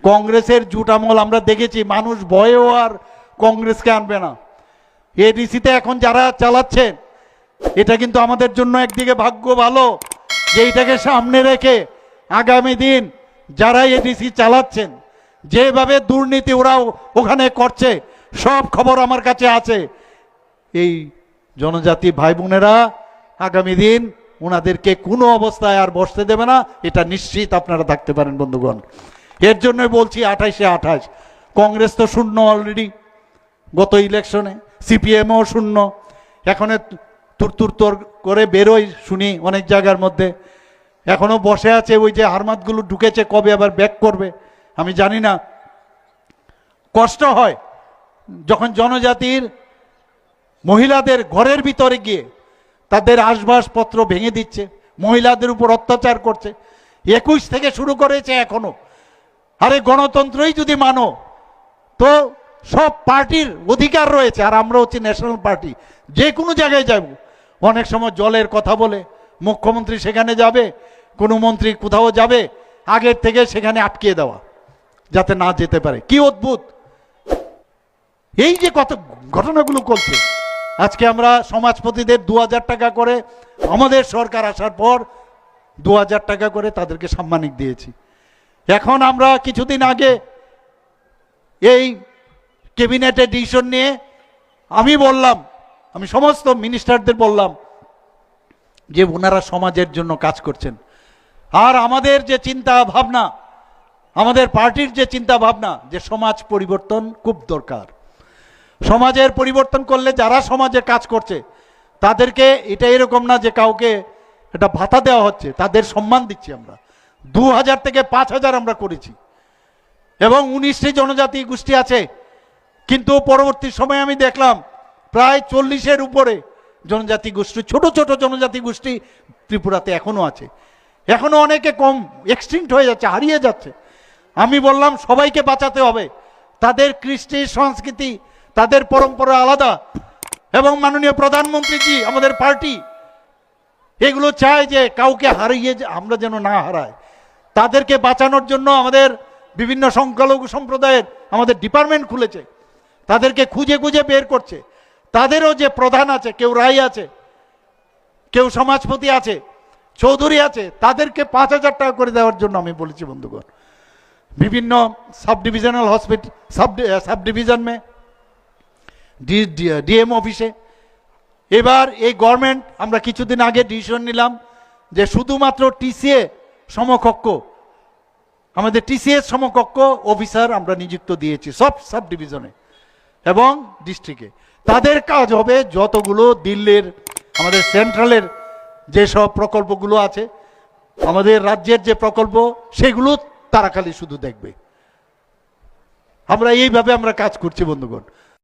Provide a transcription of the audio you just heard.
কংগ্রেসের জুট আমল আমরা দেখেছি, মানুষ ভয়েও আর কংগ্রেসকে আনবে না। এডিসিতে এখন যারা চালাচ্ছেন, এটা কিন্তু আমাদের জন্য একদিকে ভাগ্য ভালো যে এটাকে সামনে রেখে আগামী দিন যারা এডিসি চালাচ্ছেন, যেভাবে দুর্নীতি ওরা ওখানে করছে, সব খবর আমার কাছে আছে। এই জনজাতি ভাই বোনেরা আগামী দিন ওনাদেরকে কোনো অবস্থায় আর বসতে দেবে না, এটা নিশ্চিত আপনারা থাকতে পারেন বন্ধুগণ। এর জন্যই বলছি 28-এ 28। কংগ্রেস তো শূন্য অলরেডি গত ইলেকশনে, সিপিএমও শূন্য। এখনো তুর করে বেরোই শুনি অনেক জায়গার মধ্যে, এখনো বসে আছে। ওই যে হারমাতগুলো ঢুকেছে, কবে আবার ব্যাক করবে আমি জানি না। কষ্ট হয় যখন জনজাতির মহিলাদের ঘরের ভিতরে গিয়ে তাদের আসবাবপত্র ভেঙে দিচ্ছে, মহিলাদের উপর অত্যাচার করছে। 21 থেকে শুরু করেছে এখনো। আরে গণতন্ত্রই যদি মানো, তো সব পার্টির অধিকার রয়েছে। আর আমরা হচ্ছে ন্যাশনাল পার্টি, যে কোনো জায়গায় যাব। অনেক সময় জলের কথা বলে মুখ্যমন্ত্রী সেখানে যাবে, কোনো মন্ত্রী কোথাও যাবে, আগের থেকে সেখানে আটকিয়ে দেওয়া যাতে না যেতে পারে। কি অদ্ভুত এই যে কত ঘটনাগুলো করছে। আজকে আমরা সমাজপতিদের 2000 টাকা করে, আমাদের সরকার আসার পর 2000 টাকা করে তাদেরকে সাম্মানিক দিয়েছি। এখন আমরা কিছুদিন আগে এই ক্যাবিনেটে ডিসিশন নিয়ে আমি সমস্ত মিনিস্টারদের বললাম যে ওনারা সমাজের জন্য কাজ করছেন। আর আমাদের যে চিন্তা ভাবনা, আমাদের পার্টির যে চিন্তা ভাবনা, যে সমাজ পরিবর্তন খুব দরকার। সমাজের পরিবর্তন করলে যারা সমাজে কাজ করছে তাদেরকে এটা এরকম না যে কাউকে এটা ভাতা দেওয়া হচ্ছে, তাদের সম্মান দিচ্ছি আমরা। 2000 থেকে 5000 আমরা করেছি, এবং 19টি জনজাতি গোষ্ঠী আছে। কিন্তু পরবর্তী সময়ে আমি দেখলাম প্রায় 40-এর উপরে জনজাতি গোষ্ঠী, ছোট ছোট জনজাতি গোষ্ঠী ত্রিপুরাতে এখনো আছে। এখনো অনেকে কম এক্সটিংক্ট হয়ে যাচ্ছে, হারিয়ে যাচ্ছে। আমি বললাম সবাইকে বাঁচাতে হবে। তাদের কৃষ্টি সংস্কৃতি, তাদের পরম্পরা আলাদা, এবং মাননীয় প্রধানমন্ত্রীজি আমাদের পার্টি এগুলো চায় যে কাউকে হারিয়ে আমরা যেন না হারায়। তাদেরকে বাঁচানোর জন্য আমাদের বিভিন্ন সংখ্যালঘু সম্প্রদায়ের আমাদের ডিপার্টমেন্ট খুলেছে, তাদেরকে খুঁজে খুঁজে বের করছে। তাদেরও যে প্রধান আছে, কেউ রায় আছে, কেউ সমাজপতি আছে, চৌধুরী আছে, তাদেরকে 5000 টাকা করে দেওয়ার জন্য আমি বলেছি বন্ধুগণ। বিভিন্ন sub divisional hospital, sub division মে, ডিএম অফিসে। এবার এই গভর্নমেন্ট আমরা কিছুদিন আগে ডিসিশন নিলাম যে শুধুমাত্র টিসিএ সমকক্ষ, আমাদের টিসিএস সমকক্ষ অফিসার আমরা নিযুক্ত দিয়েছি সব সাব ডিভিশনে এবং ডিস্ট্রিক্টে। তাদের কাজ হবে যতগুলো দিল্লির, আমাদের সেন্ট্রালের যেসব প্রকল্পগুলো আছে, আমাদের রাজ্যের যে প্রকল্প, সেগুলো তারা খালি শুধু দেখবে। আমরা এইভাবে আমরা কাজ করছি বন্ধুগণ।